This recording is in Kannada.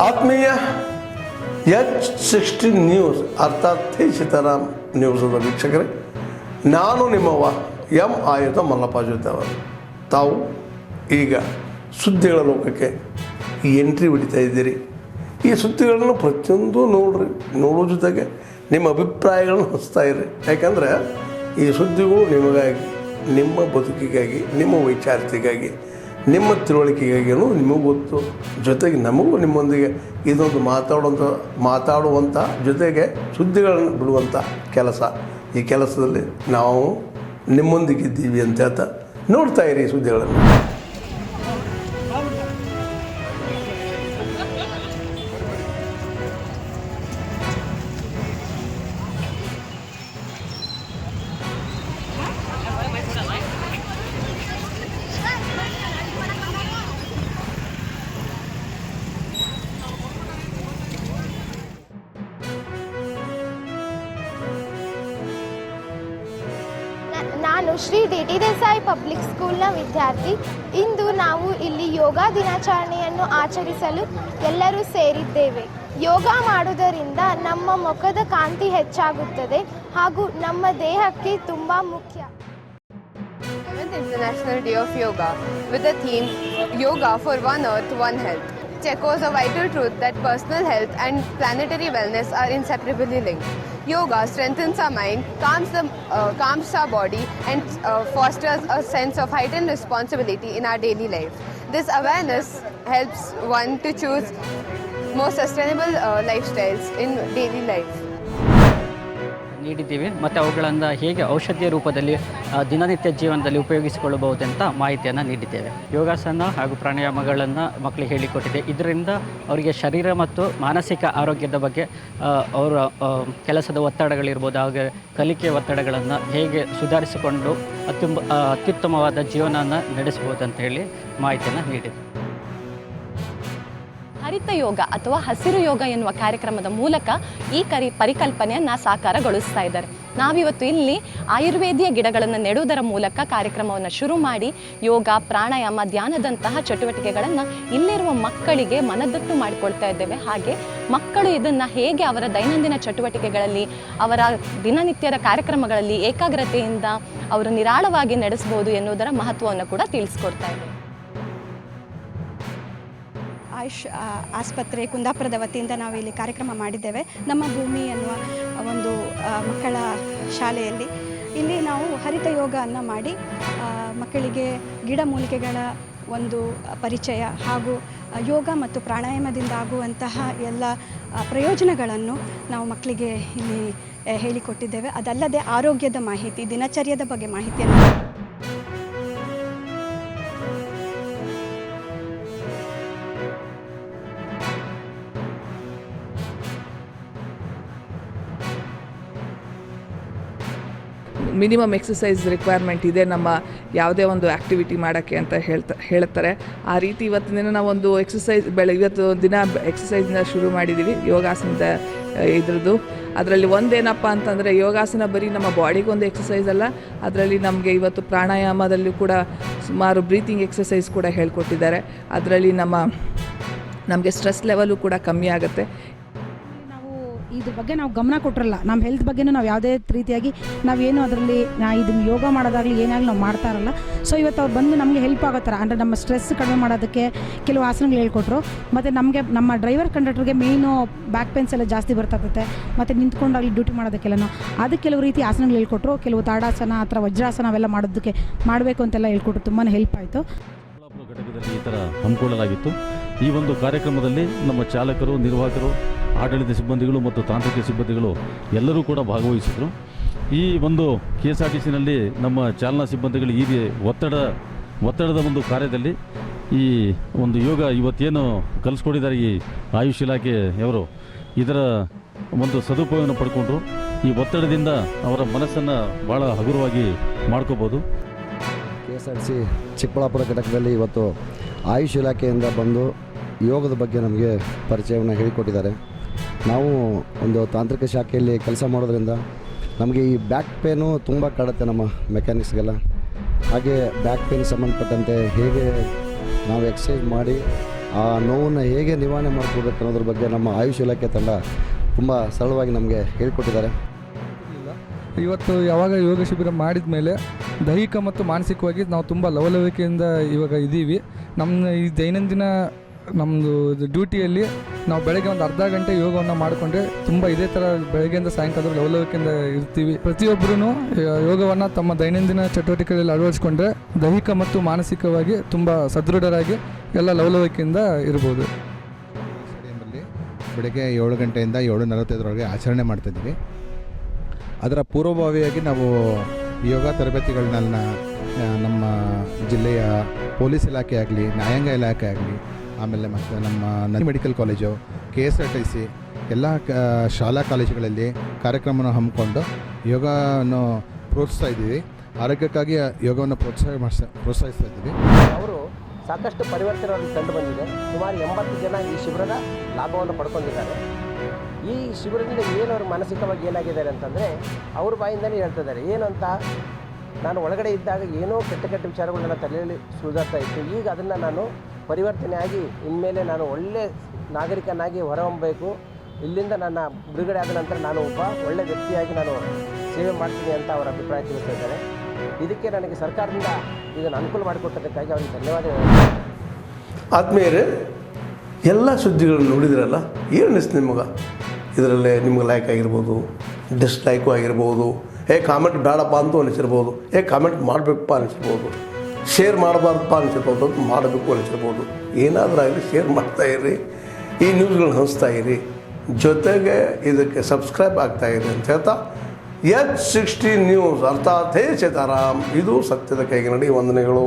ಆತ್ಮೀಯ H16 ನ್ಯೂಸ್ ಅರ್ಥಾತ್ ತಿ ಸೀತಾರಾಮ್ ನ್ಯೂಸದ ವೀಕ್ಷಕರೇ, ನಾನು ನಿಮ್ಮವ ಎಂ ಆಯುಧ ಮಲ್ಲಪ್ಪ ಜೊತೆ ಅವರು. ತಾವು ಈಗ ಸುದ್ದಿಗಳ ಲೋಕಕ್ಕೆ ಎಂಟ್ರಿ ಹೊಡಿತಾ ಇದ್ದೀರಿ. ಈ ಸುದ್ದಿಗಳನ್ನು ಪ್ರತಿಯೊಂದು ನೋಡೋ ಜೊತೆಗೆ ನಿಮ್ಮ ಅಭಿಪ್ರಾಯಗಳನ್ನು ಹಂಚ್ತಾ ಇರಿ. ಯಾಕಂದರೆ ಈ ಸುದ್ದಿಗಳು ನಿಮಗಾಗಿ, ನಿಮ್ಮ ಬದುಕಿಗಾಗಿ, ನಿಮ್ಮ ವೈಚಾರಿಕೆಗಾಗಿ, ನಿಮ್ಮ ತಿಳುವಳಿಕೆಗಾಗಿಯೂ ನಿಮಗೂ ಗೊತ್ತು. ಜೊತೆಗೆ ನಮಗೂ ನಿಮ್ಮೊಂದಿಗೆ ಇದೊಂದು ಮಾತಾಡುವಂಥ ಜೊತೆಗೆ ಸುದ್ದಿಗಳನ್ನು ಬಿಡುವಂಥ ಕೆಲಸ. ಈ ಕೆಲಸದಲ್ಲಿ ನಾವು ನಿಮ್ಮೊಂದಿಗಿದ್ದೀವಿ ಅಂತ ಹೇಳ್ತಾ ನೋಡ್ತಾ ಇರಿ ಸುದ್ದಿಗಳನ್ನು. ನಾನು ಶ್ರೀ ಡಿ ದೇಸಾಯಿ ಪಬ್ಲಿಕ್ ಸ್ಕೂಲ್ನ ವಿದ್ಯಾರ್ಥಿ. ಇಂದು ನಾವು ಇಲ್ಲಿ ಯೋಗ ದಿನಾಚರಣೆಯನ್ನು ಆಚರಿಸಲು ಎಲ್ಲರೂ ಸೇರಿದ್ದೇವೆ. ಯೋಗ ಮಾಡುವುದರಿಂದ ನಮ್ಮ ಮುಖದ ಕಾಂತಿ ಹೆಚ್ಚಾಗುತ್ತದೆ ಹಾಗೂ ನಮ್ಮ ದೇಹಕ್ಕೆ ತುಂಬ ಮುಖ್ಯ. 7th International Day of Yoga with the theme Yoga for One Earth, One Health. It echoes a vital truth that personal health and planetary wellness are inseparably linked. Yoga strengthens our mind, calms our body, and fosters a sense of heightened responsibility in our daily life. This awareness helps one to choose more sustainable lifestyles in daily life. ನೀಡಿದ್ದೀವಿ ಮತ್ತು ಅವುಗಳನ್ನು ಹೇಗೆ ಔಷಧಿಯ ರೂಪದಲ್ಲಿ ದಿನನಿತ್ಯ ಜೀವನದಲ್ಲಿ ಉಪಯೋಗಿಸಿಕೊಳ್ಳಬಹುದಂತ ಮಾಹಿತಿಯನ್ನು ನೀಡಿದ್ದೇವೆ. ಯೋಗಾಸನ ಹಾಗೂ ಪ್ರಾಣಾಯಾಮಗಳನ್ನು ಮಕ್ಕಳಿಗೆ ಹೇಳಿಕೊಟ್ಟಿದೆ. ಇದರಿಂದ ಅವರಿಗೆ ಶರೀರ ಮತ್ತು ಮಾನಸಿಕ ಆರೋಗ್ಯದ ಬಗ್ಗೆ ಅವರ ಕೆಲಸದ ಒತ್ತಡಗಳಿರ್ಬೋದು, ಹಾಗೆ ಕಲಿಕೆಯ ಒತ್ತಡಗಳನ್ನು ಹೇಗೆ ಸುಧಾರಿಸಿಕೊಂಡು ಅತ್ಯುತ್ತಮವಾದ ಜೀವನವನ್ನು ನಡೆಸ್ಬೋದು ಅಂತ ಹೇಳಿ ಮಾಹಿತಿಯನ್ನು ನೀಡಿದೆ. ಹರಿತ ಯೋಗ ಅಥವಾ ಹಸಿರು ಯೋಗ ಎನ್ನುವ ಕಾರ್ಯಕ್ರಮದ ಮೂಲಕ ಈ ಪರಿಕಲ್ಪನೆಯನ್ನು ಸಾಕಾರಗೊಳಿಸ್ತಾ ಇದ್ದಾರೆ. ನಾವಿವತ್ತು ಇಲ್ಲಿ ಆಯುರ್ವೇದಿಯ ಗಿಡಗಳನ್ನು ನೆಡುವುದರ ಮೂಲಕ ಕಾರ್ಯಕ್ರಮವನ್ನು ಶುರು ಮಾಡಿ ಯೋಗ, ಪ್ರಾಣಾಯಾಮ, ಧ್ಯಾನದಂತಹ ಚಟುವಟಿಕೆಗಳನ್ನು ಇಲ್ಲಿರುವ ಮಕ್ಕಳಿಗೆ ಮನದಟ್ಟು ಮಾಡಿಕೊಳ್ತಾ ಇದ್ದೇವೆ. ಹಾಗೆ ಮಕ್ಕಳು ಇದನ್ನು ಹೇಗೆ ಅವರ ದೈನಂದಿನ ಚಟುವಟಿಕೆಗಳಲ್ಲಿ, ಅವರ ದಿನನಿತ್ಯದ ಕಾರ್ಯಕ್ರಮಗಳಲ್ಲಿ ಏಕಾಗ್ರತೆಯಿಂದ ಅವರು ನಿರಾಳವಾಗಿ ನಡೆಸ್ಬೋದು ಎನ್ನುವುದರ ಮಹತ್ವವನ್ನು ಕೂಡ ತಿಳಿಸ್ಕೊಡ್ತಾ ಇದ್ದೇವೆ. ಆಯುಷ್ ಆಸ್ಪತ್ರೆ ಕುಂದಾಪುರದ ವತಿಯಿಂದ ನಾವು ಇಲ್ಲಿ ಕಾರ್ಯಕ್ರಮ ಮಾಡಿದ್ದೇವೆ. ನಮ್ಮ ಭೂಮಿ ಎನ್ನುವ ಒಂದು ಮಕ್ಕಳ ಶಾಲೆಯಲ್ಲಿ ಇಲ್ಲಿ ನಾವು ಹರಿತ ಯೋಗವನ್ನು ಮಾಡಿ ಮಕ್ಕಳಿಗೆ ಗಿಡಮೂಲಿಕೆಗಳ ಒಂದು ಪರಿಚಯ ಹಾಗೂ ಯೋಗ ಮತ್ತು ಪ್ರಾಣಾಯಾಮದಿಂದ ಆಗುವಂತಹ ಎಲ್ಲ ಪ್ರಯೋಜನಗಳನ್ನು ನಾವು ಮಕ್ಕಳಿಗೆ ಇಲ್ಲಿ ಹೇಳಿಕೊಟ್ಟಿದ್ದೇವೆ. ಅದಲ್ಲದೆ ಆರೋಗ್ಯದ ಮಾಹಿತಿ, ದಿನಚರ್ಯದ ಬಗ್ಗೆ ಮಾಹಿತಿಯನ್ನು ಮಿನಿಮಮ್ ಎಕ್ಸಸೈಸ್ ರಿಕ್ವೈರ್ಮೆಂಟ್ ಇದೆ ನಮ್ಮ ಯಾವುದೇ ಒಂದು ಆ್ಯಕ್ಟಿವಿಟಿ ಮಾಡೋಕ್ಕೆ ಅಂತ ಹೇಳ್ತಾರೆ. ಆ ರೀತಿ ಇವತ್ತಿನ ದಿನ ನಾವೊಂದು ಎಕ್ಸಸೈಸ್ ಇವತ್ತು ದಿನ ಎಕ್ಸಸೈಸ್ನ ಶುರು ಮಾಡಿದ್ದೀವಿ, ಯೋಗಾಸನದ ಇದ್ರದ್ದು. ಅದರಲ್ಲಿ ಒಂದೇನಪ್ಪ ಅಂತಂದರೆ ಯೋಗಾಸನ ಬರೀ ನಮ್ಮ ಬಾಡಿಗೊಂದು ಎಕ್ಸಸೈಸ್ ಅಲ್ಲ, ಅದರಲ್ಲಿ ನಮಗೆ ಇವತ್ತು ಪ್ರಾಣಾಯಾಮದಲ್ಲೂ ಕೂಡ ಸುಮಾರು ಬ್ರೀತಿಂಗ್ ಎಕ್ಸಸೈಸ್ ಕೂಡ ಹೇಳ್ಕೊಟ್ಟಿದ್ದಾರೆ. ಅದರಲ್ಲಿ ನಮಗೆ ಸ್ಟ್ರೆಸ್ ಲೆವೆಲು ಕೂಡ ಕಮ್ಮಿ ಆಗುತ್ತೆ. ಇದ್ರ ಬಗ್ಗೆ ನಾವು ಗಮನ ಕೊಟ್ಟಿರಲ್ಲ. ನಮ್ಮ ಹೆಲ್ತ್ ಬಗ್ಗೆನೂ ನಾವು ಯಾವುದೇ ರೀತಿಯಾಗಿ ನಾವೇನು ಅದರಲ್ಲಿ ಇದನ್ನು ಯೋಗ ಮಾಡೋದಾಗಲಿ ಏನಾಗಲಿ ನಾವು ಮಾಡ್ತಾ ಇರಲ್ಲ. ಸೊ ಇವತ್ತು ಅವ್ರು ಬಂದು ನಮಗೆ ಹೆಲ್ಪ್ ಆಗೋ ಥರ, ಅಂದರೆ ನಮ್ಮ ಸ್ಟ್ರೆಸ್ ಕಡಿಮೆ ಮಾಡೋದಕ್ಕೆ ಕೆಲವು ಆಸನಗಳು ಹೇಳ್ಕೊಟ್ರು. ಮತ್ತು ನಮ್ಮ ಡ್ರೈವರ್ ಕಂಡಕ್ಟರ್ಗೆ ಮೇಯ್ನು ಬ್ಯಾಕ್ ಪೇನ್ಸ್ ಎಲ್ಲ ಜಾಸ್ತಿ ಬರ್ತಾಗುತ್ತೆ, ಮತ್ತು ನಿಂತ್ಕೊಂಡಾಗಲಿ ಡ್ಯೂಟಿ ಮಾಡೋದಕ್ಕೆಲ್ಲನೂ ಅದಕ್ಕೆ ಕೆಲವು ರೀತಿ ಆಸನಗಳು ಹೇಳ್ಕೊಟ್ರು. ಕೆಲವು ತಾಡಾಸನ ಅಥವಾ ವಜ್ರಾಸನ ಅವೆಲ್ಲ ಮಾಡೋದಕ್ಕೆ ಮಾಡಬೇಕು ಅಂತೆಲ್ಲ ಹೇಳ್ಕೊಟ್ರು. ತುಂಬಾ ಹೆಲ್ಪ್ ಆಯಿತು. ಘಟಕದಲ್ಲಿ ಈ ಥರ ಹಮ್ಮಿಕೊಳ್ಳಲಾಗಿತ್ತು. ಈ ಒಂದು ಕಾರ್ಯಕ್ರಮದಲ್ಲಿ ನಮ್ಮ ಚಾಲಕರು, ನಿರ್ವಾಹಕರು, ಆಡಳಿತ ಸಿಬ್ಬಂದಿಗಳು ಮತ್ತು ತಾಂತ್ರಿಕ ಸಿಬ್ಬಂದಿಗಳು ಎಲ್ಲರೂ ಕೂಡ ಭಾಗವಹಿಸಿದರು. ಈ ಒಂದು KSRTCನಲ್ಲಿ ನಮ್ಮ ಚಾಲನಾ ಸಿಬ್ಬಂದಿಗಳು ಈ ಒತ್ತಡದ ಒಂದು ಕಾರ್ಯದಲ್ಲಿ ಈ ಒಂದು ಯೋಗ ಇವತ್ತೇನು ಕಲಿಸ್ಕೊಟ್ಟಿದ್ದಾರೆ ಈ ಆಯುಷ್ ಇಲಾಖೆಯವರು, ಇದರ ಒಂದು ಸದುಪಯೋಗವನ್ನು ಪಡ್ಕೊಂಡ್ರು. ಈ ಒತ್ತಡದಿಂದ ಅವರ ಮನಸ್ಸನ್ನು ಭಾಳ ಹಗುರವಾಗಿ ಮಾಡ್ಕೋಬೋದು. KSRTC ಚಿಕ್ಕಬಳ್ಳಾಪುರ ಘಟಕದಲ್ಲಿ ಇವತ್ತು ಆಯುಷ್ ಇಲಾಖೆಯಿಂದ ಬಂದು ಯೋಗದ ಬಗ್ಗೆ ನಮಗೆ ಪರಿಚಯವನ್ನು ಹೇಳಿಕೊಟ್ಟಿದ್ದಾರೆ. ನಾವು ಒಂದು ತಾಂತ್ರಿಕ ಶಾಖೆಯಲ್ಲಿ ಕೆಲಸ ಮಾಡೋದ್ರಿಂದ ನಮಗೆ ಈ ಬ್ಯಾಕ್ ಪೇನು ತುಂಬ ಕಾಡುತ್ತೆ ನಮ್ಮ ಮೆಕ್ಯಾನಿಕ್ಸ್ಗೆಲ್ಲ. ಹಾಗೆ ಬ್ಯಾಕ್ ಪೇನ್ ಸಂಬಂಧಪಟ್ಟಂತೆ ಹೇಗೆ ನಾವು ಎಕ್ಸಸೈಸ್ ಮಾಡಿ ಆ ನೋವನ್ನು ಹೇಗೆ ನಿವಾರಣೆ ಮಾಡ್ಕೋಬೇಕು ಅನ್ನೋದ್ರ ಬಗ್ಗೆ ನಮ್ಮ ಆಯುಷ್ ಇಲಾಖೆ ತಂಡ ತುಂಬ ಸರಳವಾಗಿ ನಮಗೆ ಹೇಳಿಕೊಟ್ಟಿದ್ದಾರೆ. ಇವತ್ತು ಯಾವಾಗ ಯೋಗ ಶಿಬಿರ ಮಾಡಿದ ಮೇಲೆ ದೈಹಿಕ ಮತ್ತು ಮಾನಸಿಕವಾಗಿ ನಾವು ತುಂಬ ಲವಲವಿಕೆಯಿಂದ ಇವಾಗ ಇದ್ದೀವಿ. ನಮ್ಮ ಈ ದೈನಂದಿನ ನಮ್ಮದು ಡ್ಯೂಟಿಯಲ್ಲಿ ನಾವು ಬೆಳಗ್ಗೆ ಒಂದು ಅರ್ಧ ಗಂಟೆ ಯೋಗವನ್ನು ಮಾಡಿಕೊಂಡ್ರೆ ತುಂಬ ಇದೇ ಥರ ಬೆಳಗ್ಗೆಯಿಂದ ಸಾಯಂಕಾಲ ಲವಲವಿಕೆಯಿಂದ ಇರ್ತೀವಿ. ಪ್ರತಿಯೊಬ್ಬರೂ ಯೋಗವನ್ನು ತಮ್ಮ ದೈನಂದಿನ ಚಟುವಟಿಕೆಗಳಲ್ಲಿ ಅಳವಡಿಸ್ಕೊಂಡ್ರೆ ದೈಹಿಕ ಮತ್ತು ಮಾನಸಿಕವಾಗಿ ತುಂಬ ಸದೃಢರಾಗಿ ಎಲ್ಲ ಲವಲವಿಕೆಯಿಂದ ಇರ್ಬೋದು. ಸ್ಟೇಡಿಯಮಲ್ಲಿ ಬೆಳಗ್ಗೆ 7 ಗಂಟೆಯಿಂದ 7:45 ಆಚರಣೆ ಮಾಡ್ತಾಯಿದ್ದೀವಿ. ಅದರ ಪೂರ್ವಭಾವಿಯಾಗಿ ನಾವು ಯೋಗ ತರಬೇತಿಗಳನ್ನ ನಮ್ಮ ಜಿಲ್ಲೆಯ ಪೊಲೀಸ್ ಇಲಾಖೆ ಆಗಲಿ, ನ್ಯಾಯಾಂಗ ಇಲಾಖೆ ಆಗಲಿ, ಆಮೇಲೆ ಮತ್ತು ನಮ್ಮ ಮೆಡಿಕಲ್ ಕಾಲೇಜು, KSRTC ಎಲ್ಲ ಶಾಲಾ ಕಾಲೇಜುಗಳಲ್ಲಿ ಕಾರ್ಯಕ್ರಮವನ್ನು ಹಮ್ಮಿಕೊಂಡು ಯೋಗವನ್ನು ಪ್ರೋತ್ಸಾಹಿಸ್ತಾ ಇದ್ದೀವಿ. ಆರೋಗ್ಯಕ್ಕಾಗಿ ಯೋಗವನ್ನು ಪ್ರೋತ್ಸಾಹಿಸ್ತಾ ಇದ್ದೀವಿ. ಅವರು ಸಾಕಷ್ಟು ಪರಿವರ್ತನೆಯನ್ನು ಕಂಡು ಬಂದಿದೆ. ಸುಮಾರು 80 ಜನ ಈ ಶಿಬಿರದ ಲಾಭವನ್ನು ಪಡ್ಕೊಂಡಿದ್ದಾರೆ. ಈ ಶಿಬಿರದಿಂದ ಏನು ಅವರು ಮಾನಸಿಕವಾಗಿ ಏನಾಗಿದ್ದಾರೆ ಅಂತಂದರೆ ಅವ್ರ ಬಾಯಿಂದಲೇ ಹೇಳ್ತಿದ್ದಾರೆ. ಏನು ಅಂತ, ನಾನು ಒಳಗಡೆ ಇದ್ದಾಗ ಏನೋ ಕೆಟ್ಟ ಕೆಟ್ಟ ವಿಚಾರಗಳು ನನ್ನ ತಲೆಯಲ್ಲಿ ಸುಳಿದಾಡ್ತಾ ಇತ್ತು. ಈಗ ಅದನ್ನು ನಾನು ಪರಿವರ್ತನೆಯಾಗಿ ಇನ್ಮೇಲೆ ನಾನು ಒಳ್ಳೆ ನಾಗರಿಕನಾಗಿ ಹೊರಹೊಮ್ಮಬೇಕು. ಇಲ್ಲಿಂದ ನನ್ನ ಬಿಡುಗಡೆ ಆದ ನಂತರ ನಾನು ಒಬ್ಬ ಒಳ್ಳೆ ವ್ಯಕ್ತಿಯಾಗಿ ನಾನು ಸೇವೆ ಮಾಡ್ತೀನಿ ಅಂತ ಅವರ ಅಭಿಪ್ರಾಯ ತಿಳಿಸ್ತಾ ಇದ್ದಾರೆ. ಇದಕ್ಕೆ ನನಗೆ ಸರ್ಕಾರದಿಂದ ಇದನ್ನು ಅನುಕೂಲ ಮಾಡಿಕೊಟ್ಟದಕ್ಕಾಗಿ ಅವರಿಗೆ ಧನ್ಯವಾದಗಳು. ಆದ್ಮೇಲೆ ಎಲ್ಲ ಸುದ್ದಿಗಳನ್ನು ನೋಡಿದ್ರಲ್ಲ, ಏನು ಅನಿಸ್ತು ನಿಮಗೆ? ಇದರಲ್ಲೇ ನಿಮ್ಗೆ ಲೈಕ್ ಆಗಿರ್ಬೋದು, ಡಿಸ್ಲೈಕು ಆಗಿರ್ಬೋದು, ಕಾಮೆಂಟ್ ಬೇಡಪ್ಪ ಅಂತೂ ಅನಿಸಿರ್ಬೋದು, ಕಾಮೆಂಟ್ ಮಾಡಬೇಕಪ್ಪ ಅನಿಸಿರ್ಬೋದು, ಶೇರ್ ಮಾಡಬಾರ್ದಪ್ಪ ಅನಿಸಿರ್ಬೋದು, ಮಾಡಬೇಕು ಅನಿಸಿರ್ಬೋದು. ಏನಾದರೂ ಆಗಲಿ ಶೇರ್ ಮಾಡ್ತಾಯಿರಿ, ಈ ನ್ಯೂಸ್ಗಳನ್ನ ಹಂಚ್ತಾ ಇರಿ, ಜೊತೆಗೆ ಇದಕ್ಕೆ ಸಬ್ಸ್ಕ್ರೈಬ್ ಆಗ್ತಾಯಿರಿ ಅಂತ ಹೇಳ್ತಾ H16 ನ್ಯೂಸ್ ಅರ್ಥಾತ್ ಹೇ ಸೀತಾರಾಮ್, ಇದು ಸತ್ಯದ ಕೈಗೆ ನಡಿ. ವಂದನೆಗಳು.